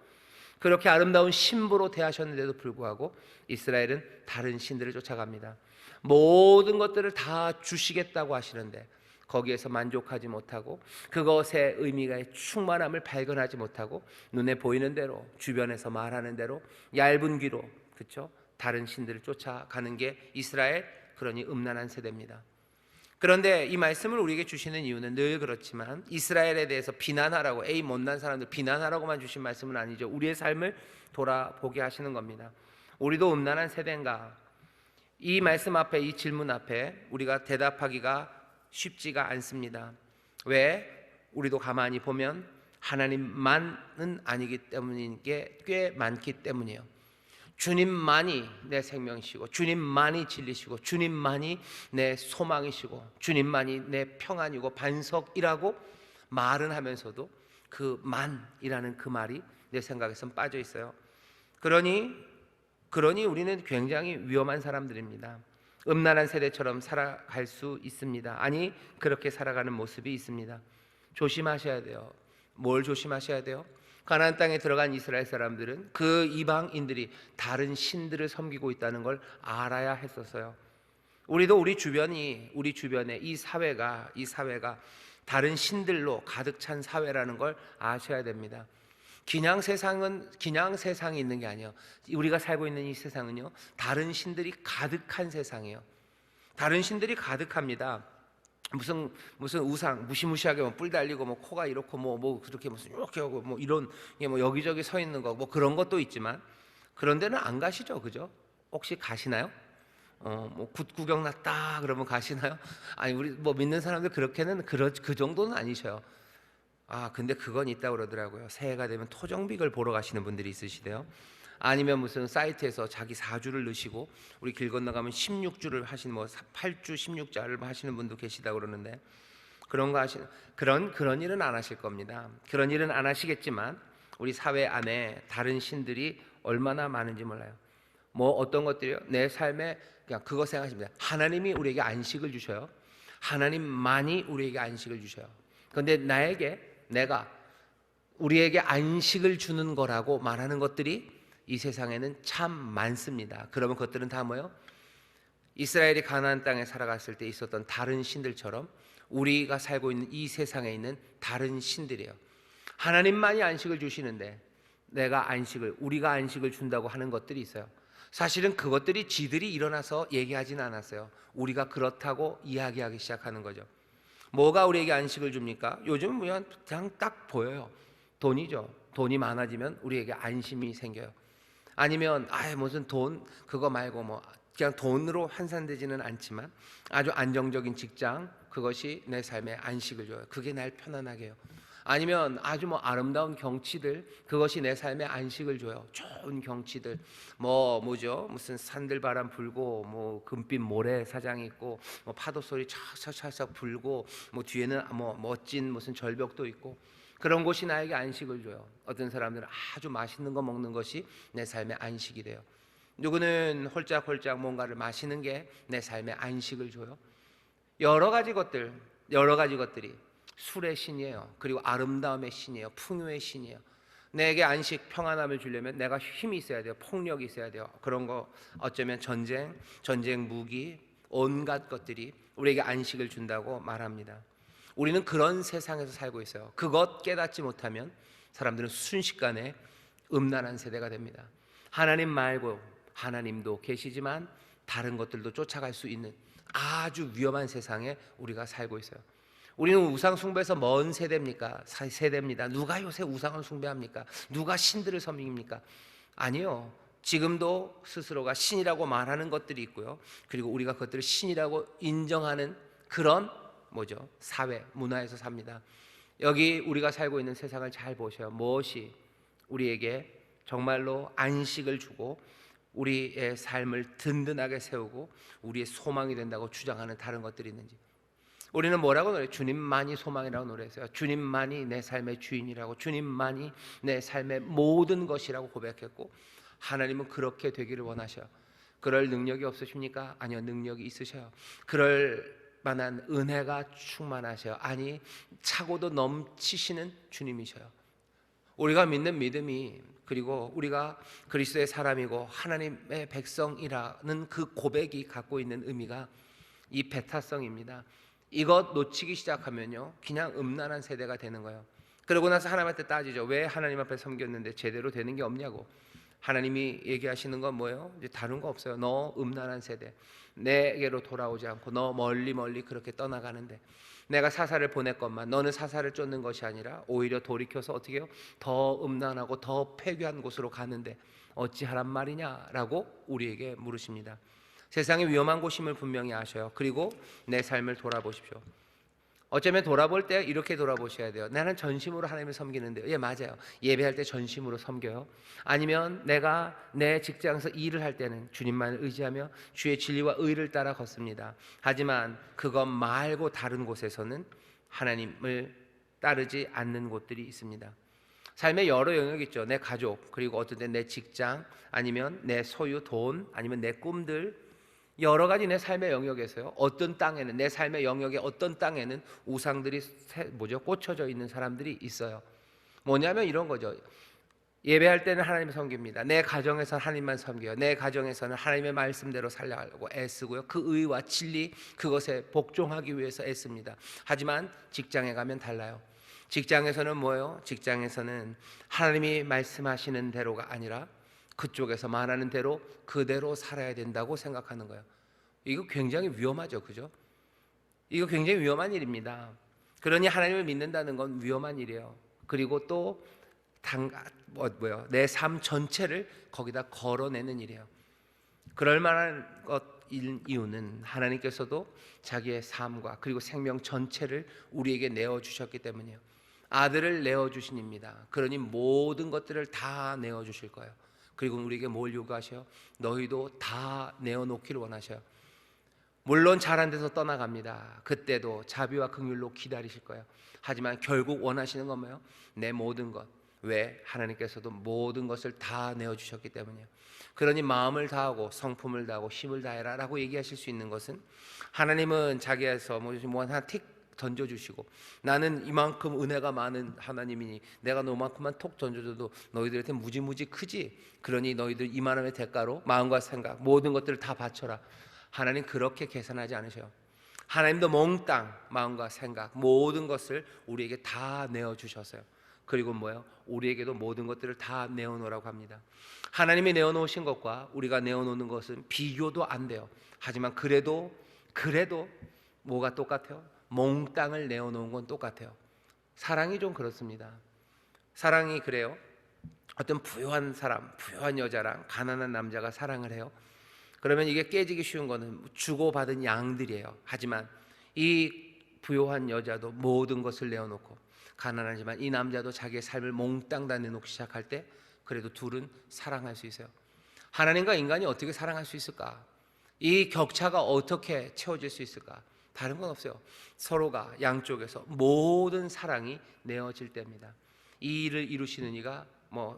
Speaker 1: 그렇게 아름다운 신부로 대하셨는데도 불구하고 이스라엘은 다른 신들을 쫓아갑니다. 모든 것들을 다 주시겠다고 하시는데 거기에서 만족하지 못하고 그것의 의미가 충만함을 발견하지 못하고 눈에 보이는 대로, 주변에서 말하는 대로 얇은 귀로, 그렇죠? 다른 신들을 쫓아가는 게 이스라엘, 그러니 음란한 세대입니다. 그런데 이 말씀을 우리에게 주시는 이유는 늘 그렇지만 이스라엘에 대해서 비난하라고, 에이 못난 사람들 비난하라고만 주신 말씀은 아니죠. 우리의 삶을 돌아보게 하시는 겁니다. 우리도 음란한 세대인가? 이 말씀 앞에, 이 질문 앞에 우리가 대답하기가 쉽지가 않습니다. 왜? 우리도 가만히 보면 하나님만은 아니기 때문인 게 꽤 많기 때문이에요. 주님만이 내 생명이시고 주님만이 진리시고 주님만이 내 소망이시고 주님만이 내 평안이고 반석이라고 말은 하면서도 그 만이라는 그 말이 내 생각에선 빠져 있어요. 그러니 우리는 굉장히 위험한 사람들입니다. 음란한 세대처럼 살아갈 수 있습니다. 아니, 그렇게 살아가는 모습이 있습니다. 조심하셔야 돼요. 뭘 조심하셔야 돼요? 가나안 땅에 들어간 이스라엘 사람들은 그 이방인들이 다른 신들을 섬기고 있다는 걸 알아야 했었어요. 우리도 우리 주변에 이 사회가 다른 신들로 가득 찬 사회라는 걸 아셔야 됩니다. 그냥 세상이 있는 게 아니에요. 우리가 살고 있는 이 세상은요, 다른 신들이 가득한 세상이에요. 다른 신들이 가득합니다. 무슨 우상 무시무시하게 뿔 달리고 코가 이렇고 그렇게 무슨 이렇게 하고 이런 게 여기저기 서 있는 거 그런 것도 있지만, 그런 데는 안 가시죠, 그죠? 혹시 가시나요? 굿 구경 났다 그러면 가시나요? 아니, 우리 믿는 사람들 그렇게는 그 정도는 아니셔요. 근데 그건 있다고 그러더라고요. 새해가 되면 토정빅을 보러 가시는 분들이 있으시대요. 아니면 무슨 사이트에서 자기 사주를 넣으시고 우리 길 건너가면 16주를 하시는 8주 16자를 하시는 분도 계시다고 그러는데, 그런 거 하시는 그런 일은 안 하실 겁니다. 그런 일은 안 하시겠지만 우리 사회 안에 다른 신들이 얼마나 많은지 몰라요. 어떤 것들이요? 내 삶에 그냥 그거 생각하시면 돼요. 하나님이 우리에게 안식을 주셔요. 하나님만이 우리에게 안식을 주셔요. 그런데 내가 우리에게 안식을 주는 거라고 말하는 것들이 이 세상에는 참 많습니다. 그러면 그것들은 다 뭐예요? 이스라엘이 가나안 땅에 살아갔을 때 있었던 다른 신들처럼 우리가 살고 있는 이 세상에 있는 다른 신들이에요. 하나님만이 안식을 주시는데 우리가 안식을 준다고 하는 것들이 있어요. 사실은 그것들이 지들이 일어나서 얘기하지는 않았어요. 우리가 그렇다고 이야기하기 시작하는 거죠. 뭐가 우리에게 안식을 줍니까? 요즘은 그냥 딱 보여요. 돈이죠. 돈이 많아지면 우리에게 안심이 생겨요. 아니면 무슨 돈 그거 말고 그냥 돈으로 환산되지는 않지만 아주 안정적인 직장, 그것이 내 삶에 안식을 줘요. 그게 날 편안하게 해요. 아니면 아주 아름다운 경치들, 그것이 내 삶에 안식을 줘요. 좋은 경치들, 뭐죠? 무슨 산들바람 불고 금빛 모래사장이 있고 파도 소리 촥촥촥 불고 뒤에는 멋진 무슨 절벽도 있고, 그런 곳이 나에게 안식을 줘요. 어떤 사람들은 아주 맛있는 거 먹는 것이 내 삶의 안식이 돼요. 누구는 홀짝홀짝 뭔가를 마시는 게 내 삶의 안식을 줘요. 여러 가지 것들이 술의 신이에요. 그리고 아름다움의 신이에요. 풍요의 신이에요. 내게 안식, 평안함을 주려면 내가 힘이 있어야 돼요. 폭력이 있어야 돼요. 그런 거 어쩌면 전쟁 무기, 온갖 것들이 우리에게 안식을 준다고 말합니다. 우리는 그런 세상에서 살고 있어요. 그것 깨닫지 못하면 사람들은 순식간에 음란한 세대가 됩니다. 하나님 말고 하나님도 계시지만 다른 것들도 쫓아갈 수 있는 아주 위험한 세상에 우리가 살고 있어요. 우리는 우상 숭배에서 먼 세대입니까? 세대입니다. 누가 요새 우상을 숭배합니까? 누가 신들을 섬깁니까? 아니요. 지금도 스스로가 신이라고 말하는 것들이 있고요. 그리고 우리가 그것들을 신이라고 인정하는 그런 뭐죠? 사회, 문화에서 삽니다. 여기 우리가 살고 있는 세상을 잘 보셔요. 무엇이 우리에게 정말로 안식을 주고 우리의 삶을 든든하게 세우고 우리의 소망이 된다고 주장하는 다른 것들이 있는지. 우리는 뭐라고 노래해요? 주님만이 소망이라고 노래했어요. 주님만이 내 삶의 주인이라고, 주님만이 내 삶의 모든 것이라고 고백했고, 하나님은 그렇게 되기를 원하셔요. 그럴 능력이 없으십니까? 아니요, 능력이 있으셔요. 그럴 만한 은혜가 충만하셔요. 아니, 차고도 넘치시는 주님이셔요. 우리가 믿는 믿음이, 그리고 우리가 그리스도의 사람이고 하나님의 백성이라는 그 고백이 갖고 있는 의미가 이 배타성입니다. 이것 놓치기 시작하면요, 그냥 음란한 세대가 되는 거예요. 그러고 나서 하나님한테 따지죠. 왜 하나님 앞에 섬겼는데 제대로 되는 게 없냐고. 하나님이 얘기하시는 건 뭐예요? 이제 다른 거 없어요. 너 음란한 세대, 내게로 돌아오지 않고 너 멀리 그렇게 떠나가는데, 내가 사사를 보냈건만 너는 사사를 쫓는 것이 아니라 오히려 돌이켜서 어떻게 해요? 더 음란하고 더 폐괴한 곳으로 가는데 어찌하란 말이냐라고 우리에게 물으십니다. 세상이 위험한 곳임을 분명히 아셔요. 그리고 내 삶을 돌아보십시오. 어쩌면 돌아볼 때 이렇게 돌아보셔야 돼요. 나는 전심으로 하나님을 섬기는데요. 예, 맞아요. 예배할 때 전심으로 섬겨요. 아니면 내가 내 직장에서 일을 할 때는 주님만을 의지하며 주의 진리와 의를 따라 걷습니다. 하지만 그것 말고 다른 곳에서는 하나님을 따르지 않는 곳들이 있습니다. 삶의 여러 영역이 있죠. 내 가족, 그리고 어떤 때 내 직장, 아니면 내 소유, 돈, 아니면 내 꿈들, 여러 가지 내 삶의 영역에서요. 어떤 땅에는, 내 삶의 영역의 어떤 땅에는 우상들이 꽂혀져 있는 사람들이 있어요. 뭐냐면 이런 거죠. 예배할 때는 하나님을 섬깁니다. 내 가정에서 하나님만 섬겨요. 내 가정에서는 하나님의 말씀대로 살려가려고 애쓰고요. 그 의와 진리, 그것에 복종하기 위해서 애씁니다. 하지만 직장에 가면 달라요. 직장에서는 뭐예요? 직장에서는 하나님이 말씀하시는 대로가 아니라 그쪽에서 말하는 대로 그대로 살아야 된다고 생각하는 거예요. 이거 굉장히 위험하죠, 그죠? 이거 굉장히 위험한 일입니다. 그러니 하나님을 믿는다는 건 위험한 일이에요. 그리고 또 내 삶 전체를 거기다 걸어내는 일이에요. 그럴 만한 이유는 하나님께서도 자기의 삶과 그리고 생명 전체를 우리에게 내어주셨기 때문이에요. 아들을 내어주신입니다. 그러니 모든 것들을 다 내어주실 거예요. 그리고 우리에게 뭘 요구하셔요? 너희도 다 내어놓기를 원하셔요. 물론 잘한 데서 떠나갑니다. 그때도 자비와 긍휼로 기다리실 거예요. 하지만 결국 원하시는 건 뭐예요? 내 모든 것. 왜? 하나님께서도 모든 것을 다 내어주셨기 때문이에요. 그러니 마음을 다하고 성품을 다하고 힘을 다해라 라고 얘기하실 수 있는 것은, 하나님은 자기에서 뭐 하나 틱 던져주시고, 나는 이만큼 은혜가 많은 하나님이니 내가 너만큼만 톡 던져줘도 너희들한테 무지무지 크지, 그러니 너희들 이만함의 대가로 마음과 생각 모든 것들을 다 바쳐라. 하나님 그렇게 계산하지 않으셔요. 하나님도 몽땅 마음과 생각 모든 것을 우리에게 다 내어주셨어요. 그리고 뭐예요? 우리에게도 모든 것들을 다 내어놓으라고 합니다. 하나님이 내어놓으신 것과 우리가 내어놓는 것은 비교도 안 돼요. 하지만 그래도 뭐가 똑같아요? 몽땅을 내어놓은 건 똑같아요. 사랑이 좀 그렇습니다. 사랑이 그래요. 어떤 부유한 사람, 부유한 여자랑 가난한 남자가 사랑을 해요. 그러면 이게 깨지기 쉬운 거는 주고받은 양들이에요. 하지만 이 부유한 여자도 모든 것을 내어놓고, 가난하지만 이 남자도 자기의 삶을 몽땅 다 내놓기 시작할 때 그래도 둘은 사랑할 수 있어요. 하나님과 인간이 어떻게 사랑할 수 있을까? 이 격차가 어떻게 채워질 수 있을까? 다른 건 없어요. 서로가 양쪽에서 모든 사랑이 내어질 때입니다. 이 일을 이루시는 이가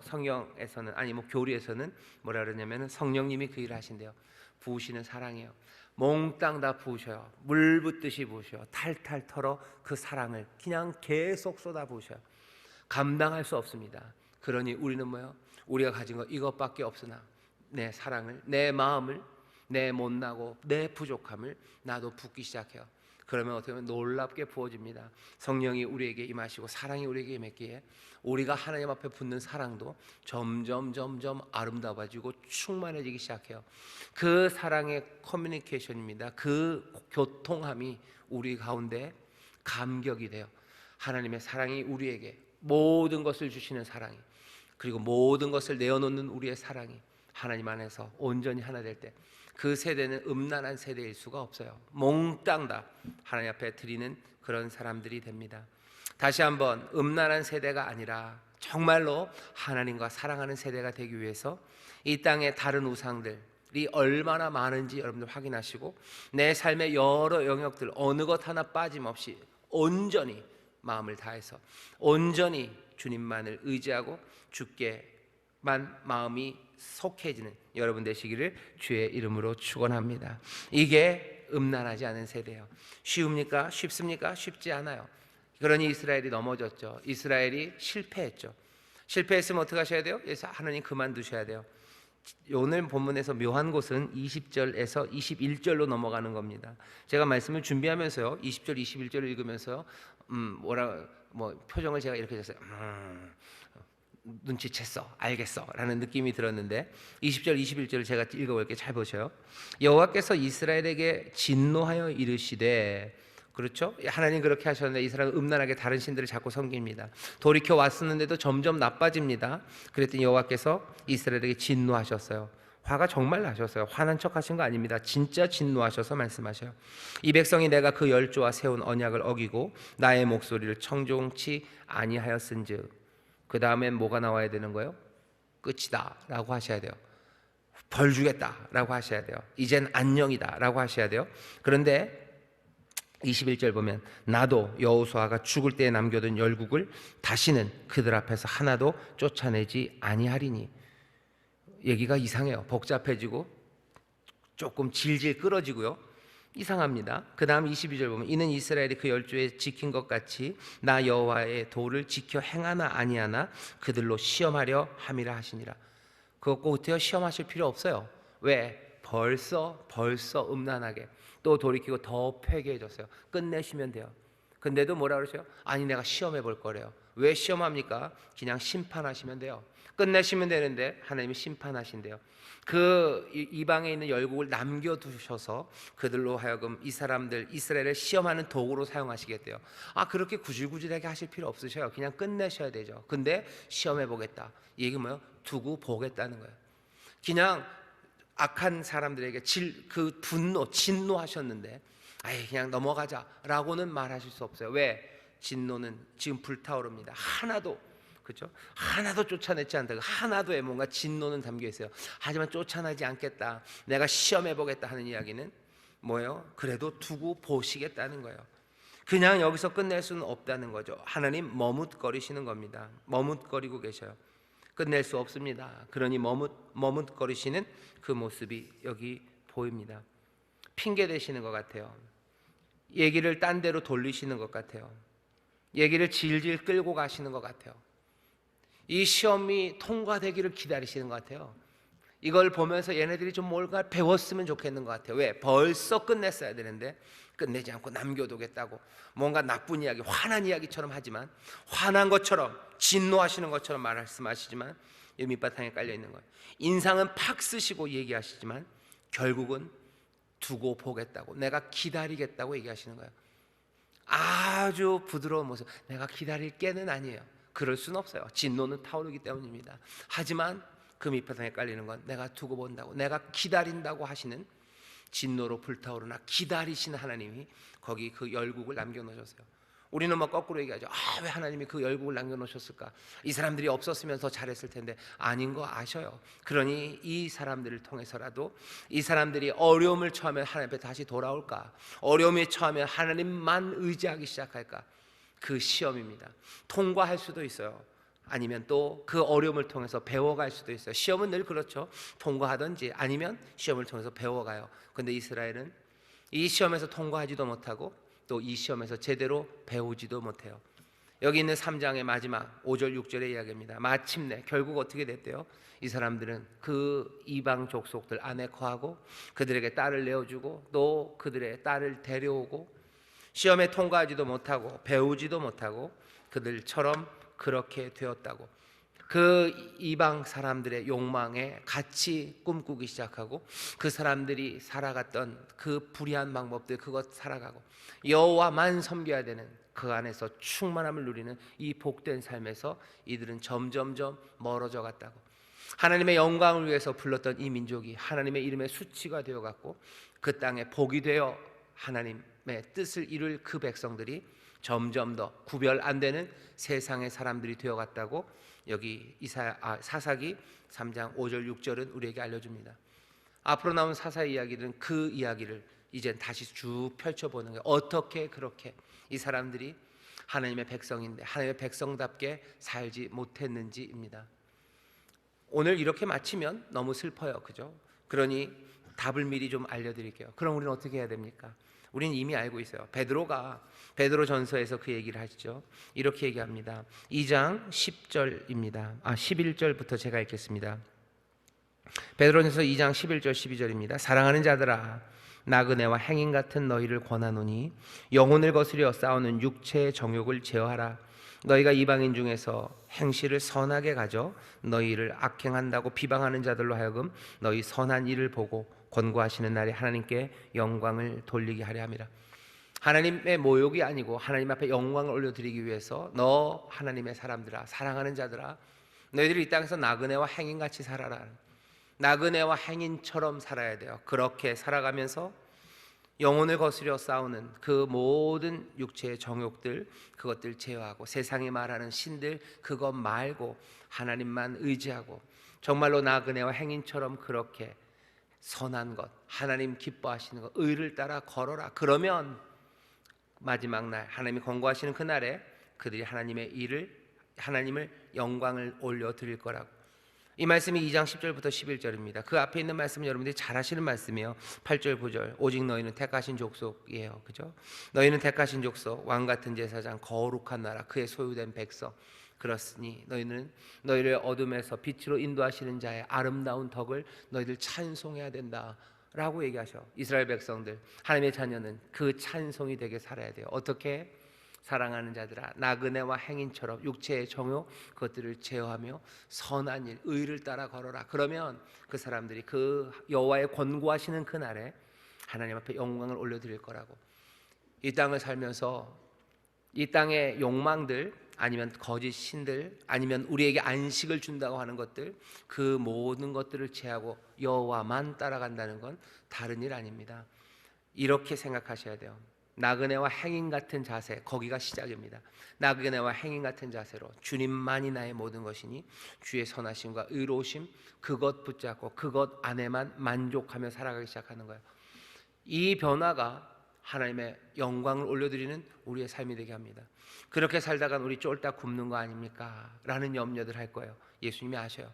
Speaker 1: 성경에서는, 아니 교리에서는 뭐라 그러냐면 성령님이 그 일을 하신대요. 부으시는 사랑이에요. 몽땅 다 부으셔요. 물 붓듯이 부으셔요. 탈탈 털어 그 사랑을 그냥 계속 쏟아 부으셔요. 감당할 수 없습니다. 그러니 우리는 뭐예요? 우리가 가진 것 이것밖에 없으나 내 사랑을, 내 마음을, 내 못나고 내 부족함을 나도 붓기 시작해요. 그러면 어떻게 보면 놀랍게 부어집니다. 성령이 우리에게 임하시고 사랑이 우리에게 임했기에 우리가 하나님 앞에 붙는 사랑도 점점 아름다워지고 충만해지기 시작해요. 그 사랑의 커뮤니케이션입니다. 그 교통함이 우리 가운데 감격이 돼요. 하나님의 사랑이 우리에게 모든 것을 주시는 사랑이, 그리고 모든 것을 내어놓는 우리의 사랑이 하나님 안에서 온전히 하나 될 때 그 세대는 음란한 세대일 수가 없어요. 몽땅 다 하나님 앞에 드리는 그런 사람들이 됩니다. 다시 한번, 음란한 세대가 아니라 정말로 하나님과 사랑하는 세대가 되기 위해서 이 땅의 다른 우상들이 얼마나 많은지 여러분들 확인하시고, 내 삶의 여러 영역들 어느 것 하나 빠짐없이 온전히 마음을 다해서 온전히 주님만을 의지하고 주께만 마음이 속해지는 여러분 되시기를 주의 이름으로 축원합니다. 이게 음란하지 않은 세대예요. 쉬웁니까? 쉽습니까? 쉽지 않아요. 그러니 이스라엘이 넘어졌죠. 이스라엘이 실패했죠. 실패했으면 어떻게 하셔야 돼요? 그래서 하나님 그만두셔야 돼요. 오늘 본문에서 묘한 곳은 20절에서 21절로 넘어가는 겁니다. 제가 말씀을 준비하면서요, 20절, 21절을 읽으면서요, 표정을 제가 이렇게 했어요. 눈치챘어, 알겠어 라는 느낌이 들었는데, 20절 21절을 제가 읽어볼게요. 잘 보셔요. 여호와께서 이스라엘에게 진노하여 이르시되, 그렇죠? 하나님 그렇게 하셨는데 이스라엘은 음란하게 다른 신들을 자꾸 섬깁니다. 돌이켜 왔었는데도 점점 나빠집니다. 그랬더니 여호와께서 이스라엘에게 진노하셨어요. 화가 정말 나셨어요. 화난 척 하신 거 아닙니다. 진짜 진노하셔서 말씀하셔요. 이 백성이 내가 그 열조와 세운 언약을 어기고 나의 목소리를 청종치 아니하였은즉, 그 다음엔 뭐가 나와야 되는 거예요? 끝이다 라고 하셔야 돼요. 벌 주겠다 라고 하셔야 돼요. 이젠 안녕이다 라고 하셔야 돼요. 그런데 21절 보면, 나도 여호수아가 죽을 때에 남겨둔 열국을 다시는 그들 앞에서 하나도 쫓아내지 아니하리니. 얘기가 이상해요. 복잡해지고 조금 질질 끌어지고요, 이상합니다. 그 다음 22절 보면, 이는 이스라엘이 그 열조에 지킨 것 같이 나 여호와의 도를 지켜 행하나 아니하나 그들로 시험하려 함이라 하시니라. 그것 어때요? 시험하실 필요 없어요. 왜? 벌써 음란하게 또 돌이키고 더 회개해졌어요. 끝내시면 돼요. 근데도 뭐라 그러세요? 아니 내가 시험해 볼 거래요. 왜 시험합니까? 그냥 심판하시면 돼요. 끝내시면 되는데 하나님이 심판하신대요. 그 이방에 있는 열국을 남겨두셔서 그들로 하여금 이 사람들 이스라엘을 시험하는 도구로 사용하시겠대요. 그렇게 구질구질하게 하실 필요 없으셔요. 그냥 끝내셔야 되죠. 근데 시험해 보겠다, 이게 뭐예요? 두고 보겠다는 거예요. 그냥 악한 사람들에게 그 분노, 진노하셨는데 그냥 넘어가자라고는 말하실 수 없어요. 왜? 진노는 지금 불타오릅니다. 하나도, 그렇죠? 하나도 쫓아내지 않다. 하나도에 뭔가 진노는 담겨 있어요. 하지만 쫓아내지 않겠다, 내가 시험해 보겠다 하는 이야기는 뭐예요? 그래도 두고 보시겠다는 거예요. 그냥 여기서 끝낼 수는 없다는 거죠. 하나님 머뭇거리시는 겁니다. 머뭇거리고 계셔요. 끝낼 수 없습니다. 그러니 머뭇거리시는 그 모습이 여기 보입니다. 핑계 대시는 것 같아요. 얘기를 딴 데로 돌리시는 것 같아요. 얘기를 질질 끌고 가시는 것 같아요. 이 시험이 통과되기를 기다리시는 것 같아요. 이걸 보면서 얘네들이 좀 뭔가 배웠으면 좋겠는 것 같아요. 왜? 벌써 끝냈어야 되는데 끝내지 않고 남겨두겠다고 뭔가 나쁜 이야기, 화난 이야기처럼 하지만, 화난 것처럼 진노하시는 것처럼 말씀하시지만 이 밑바탕에 깔려있는 거예요. 인상은 팍 쓰시고 얘기하시지만 결국은 두고 보겠다고, 내가 기다리겠다고 얘기하시는 거예요. 아주 부드러운 모습, 내가 기다릴 게는 아니에요. 그럴 수는 없어요. 진노는 타오르기 때문입니다. 하지만 그 밑바탕에 깔리는 건 내가 두고 본다고, 내가 기다린다고 하시는, 진노로 불타오르나 기다리시는 하나님이 거기 그 열국을 남겨놓으셨어요. 우리는 막 거꾸로 얘기하죠. 왜 하나님이 그 열국을 남겨놓으셨을까? 이 사람들이 없었으면 더 잘했을 텐데. 아닌 거 아셔요. 그러니 이 사람들을 통해서라도 이 사람들이 어려움을 처하면 하나님 앞에 다시 돌아올까? 어려움에 처하면 하나님만 의지하기 시작할까? 그 시험입니다. 통과할 수도 있어요. 아니면 또 그 어려움을 통해서 배워갈 수도 있어요. 시험은 늘 그렇죠. 통과하든지 아니면 시험을 통해서 배워가요. 근데 이스라엘은 이 시험에서 통과하지도 못하고 또 이 시험에서 제대로 배우지도 못해요. 여기 있는 3장의 마지막 5절 6절의 이야기입니다. 마침내 결국 어떻게 됐대요? 이 사람들은 그 이방 족속들 안에 거하고 그들에게 딸을 내어주고 또 그들의 딸을 데려오고 시험에 통과하지도 못하고 배우지도 못하고 그들처럼 그렇게 되었다고. 그 이방 사람들의 욕망에 같이 꿈꾸기 시작하고 그 사람들이 살아갔던 그 불의한 방법들 그것 살아가고 여호와만 섬겨야 되는 그 안에서 충만함을 누리는 이 복된 삶에서 이들은 점점점 멀어져 갔다고. 하나님의 영광을 위해서 불렀던 이 민족이 하나님의 이름의 수치가 되어갔고 그 땅에 복이 되어 하나님의 뜻을 이룰 그 백성들이 점점 더 구별 안 되는 세상의 사람들이 되어갔다고 여기 사사기 3장 5절 6절은 우리에게 알려줍니다. 앞으로 나온 사사의 이야기들은 그 이야기를 이제 다시 쭉 펼쳐보는 거예요. 어떻게 그렇게 이 사람들이 하나님의 백성인데 하나님의 백성답게 살지 못했는지입니다. 오늘 이렇게 마치면 너무 슬퍼요, 그죠? 그러니 답을 미리 좀 알려드릴게요. 그럼 우리는 어떻게 해야 됩니까? 우리는 이미 알고 있어요. 베드로 전서에서 그 얘기를 하시죠. 이렇게 얘기합니다. 2장 10절입니다. 11절부터 제가 읽겠습니다. 베드로전서 2장 11절 12절입니다. 사랑하는 자들아, 나그네와 행인 같은 너희를 권하노니 영혼을 거스려 싸우는 육체의 정욕을 제어하라. 너희가 이방인 중에서 행실을 선하게 가져 너희를 악행한다고 비방하는 자들로 하여금 너희 선한 일을 보고 권고하시는 날에 하나님께 영광을 돌리게 하려 함이라. 하나님의 모욕이 아니고 하나님 앞에 영광을 올려드리기 위해서 너 하나님의 사람들아, 사랑하는 자들아, 너희들이 이 땅에서 나그네와 행인같이 살아라. 나그네와 행인처럼 살아야 돼요. 그렇게 살아가면서 영혼을 거스려 싸우는 그 모든 육체의 정욕들 그것들 제어하고 세상이 말하는 신들 그것 말고 하나님만 의지하고 정말로 나그네와 행인처럼 그렇게 선한 것, 하나님 기뻐하시는 것, 의를 따라 걸어라. 그러면 마지막 날 하나님이 권고하시는 그날에 그들이 하나님을 영광을 올려드릴 거라고. 이 말씀이 2장 10절부터 11절입니다. 그 앞에 있는 말씀은 여러분들이 잘 아시는 말씀이에요. 8절 9절 오직 너희는 택하신 족속이에요. 그죠? 너희는 택하신 족속, 왕같은 제사장, 거룩한 나라, 그의 소유된 백성. 그렇으니 너희는 너희를 어둠에서 빛으로 인도하시는 자의 아름다운 덕을 너희들 찬송해야 된다 라고 얘기하셔. 이스라엘 백성들, 하나님의 자녀는 그 찬송이 되게 살아야 돼요. 어떻게? 사랑하는 자들아, 나그네와 행인처럼 육체의 정욕 그것들을 제어하며 선한 일, 의를 따라 걸어라. 그러면 그 사람들이 그 여호와의 권고하시는 그날에 하나님 앞에 영광을 올려드릴 거라고. 이 땅을 살면서 이 땅의 욕망들 아니면 거짓 신들 아니면 우리에게 안식을 준다고 하는 것들 그 모든 것들을 제하고 여호와만 따라간다는 건 다른 일 아닙니다. 이렇게 생각하셔야 돼요. 나그네와 행인 같은 자세, 거기가 시작입니다. 나그네와 행인 같은 자세로 주님만이 나의 모든 것이니 주의 선하심과 의로우심 그것 붙잡고 그것 안에만 만족하며 살아가기 시작하는 거예요. 이 변화가 하나님의 영광을 올려드리는 우리의 삶이 되게 합니다. 그렇게 살다간 우리 쫄딱 굶는 거 아닙니까? 라는 염려들 할 거예요. 예수님이 아셔요.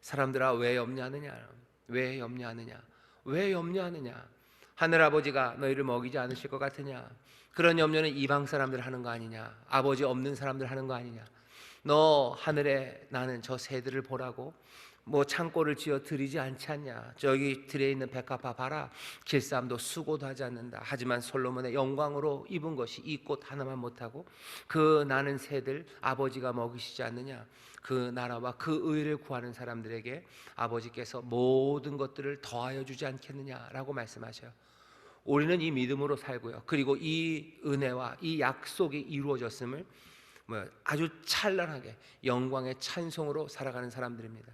Speaker 1: 사람들아 왜 염려하느냐? 왜 염려하느냐? 왜 염려하느냐? 하늘아버지가 너희를 먹이지 않으실 것 같으냐? 그런 염려는 이방 사람들 하는 거 아니냐? 아버지 없는 사람들 하는 거 아니냐? 너 하늘에 나는 저 새들을 보라고 뭐 창고를 지어 드리지 않지 않냐? 저기 들에 있는 백합화 봐라. 길쌈도 수고도 하지 않는다. 하지만 솔로몬의 영광으로 입은 것이 이 꽃 하나만 못하고 그 나는 새들 아버지가 먹이시지 않느냐? 그 나라와 그 의를 구하는 사람들에게 아버지께서 모든 것들을 더하여 주지 않겠느냐라고 말씀하셔요. 우리는 이 믿음으로 살고요. 그리고 이 은혜와 이 약속이 이루어졌음을 아주 찬란하게 영광의 찬송으로 살아가는 사람들입니다.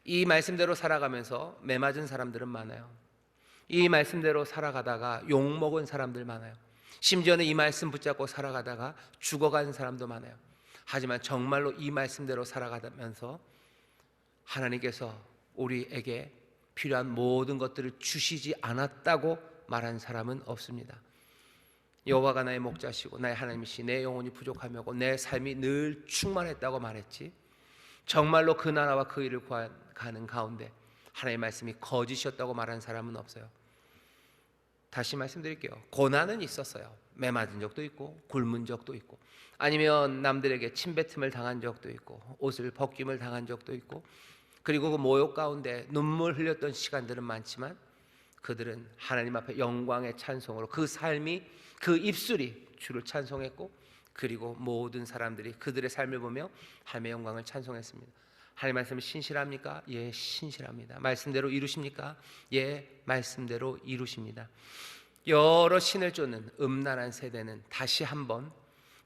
Speaker 1: 이 말씀대로 살아가면서 매맞은 사람들은 많아요. 이 말씀대로 살아가다가 욕먹은 사람들 많아요. 심지어는 이 말씀 붙잡고 살아가다가 죽어가는 사람도 많아요. 하지만 정말로 이 말씀대로 살아가면서 하나님께서 우리에게 필요한 모든 것들을 주시지 않았다고 말한 사람은 없습니다. 여호와가 나의 목자시고 나의 하나님이시 내 영혼이 부족하며고 내 삶이 늘 충만했다고 말했지, 정말로 그 나라와 그 일을 구하는 가운데 하나님의 말씀이 거짓이었다고 말한 사람은 없어요. 다시 말씀드릴게요. 고난은 있었어요. 매맞은 적도 있고 굶은 적도 있고 아니면 남들에게 침뱉음을 당한 적도 있고 옷을 벗김을 당한 적도 있고 그리고 그 모욕 가운데 눈물 흘렸던 시간들은 많지만 그들은 하나님 앞에 영광의 찬송으로 그 삶이, 그 입술이 주를 찬송했고, 그리고 모든 사람들이 그들의 삶을 보며 하나님의 영광을 찬송했습니다. 하나님 말씀이 신실합니까? 예, 신실합니다. 말씀대로 이루십니까? 예, 말씀대로 이루십니다. 여러 신을 쫓는 음란한 세대는 다시 한번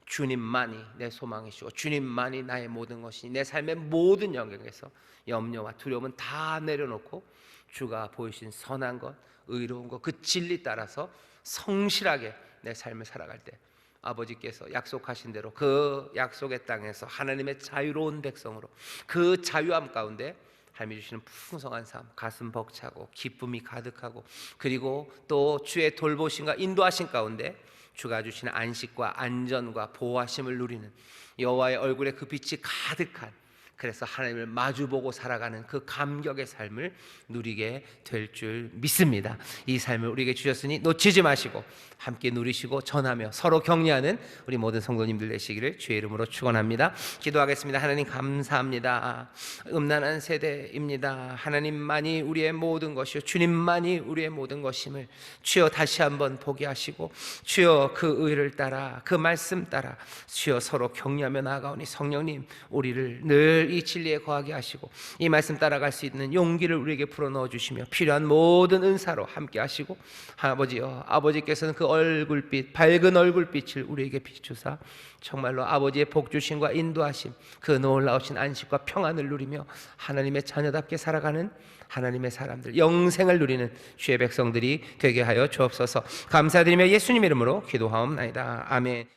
Speaker 1: 주님만이 내 소망이시고 주님만이 나의 모든 것이니 내 삶의 모든 영역에서 염려와 두려움은 다 내려놓고 주가 보이신 선한 것, 의로운 것, 그 진리 따라서 성실하게 내 삶을 살아갈 때 아버지께서 약속하신 대로 그 약속의 땅에서 하나님의 자유로운 백성으로 그 자유함 가운데 하나님이 주시는 풍성한 삶, 가슴 벅차고 기쁨이 가득하고, 그리고 또 주의 돌보심과 인도하심 가운데 주가 주시는 안식과 안전과 보호하심을 누리는, 여호와의 얼굴에 그 빛이 가득한, 그래서 하나님을 마주보고 살아가는 그 감격의 삶을 누리게 될 줄 믿습니다. 이 삶을 우리에게 주셨으니 놓치지 마시고 함께 누리시고 전하며 서로 격려하는 우리 모든 성도님들 되시기를 주의 이름으로 축원합니다. 기도하겠습니다. 하나님 감사합니다. 음란한 세대입니다. 하나님만이 우리의 모든 것이요 주님만이 우리의 모든 것임을 주여 다시 한번 보게 하시고, 주여 그 의를 따라 그 말씀 따라 주여 서로 격려하며 나아가오니 성령님 우리를 늘 이 진리에 거하게 하시고 이 말씀 따라갈 수 있는 용기를 우리에게 불어넣어 주시며 필요한 모든 은사로 함께 하시고, 아버지여, 아버지께서는 그 얼굴빛, 밝은 얼굴빛을 우리에게 비추사 정말로 아버지의 복주심과 인도하심, 그 놀라우신 안식과 평안을 누리며 하나님의 자녀답게 살아가는 하나님의 사람들, 영생을 누리는 주의 백성들이 되게 하여 주옵소서. 감사드리며 예수님 이름으로 기도하옵나이다. 아멘.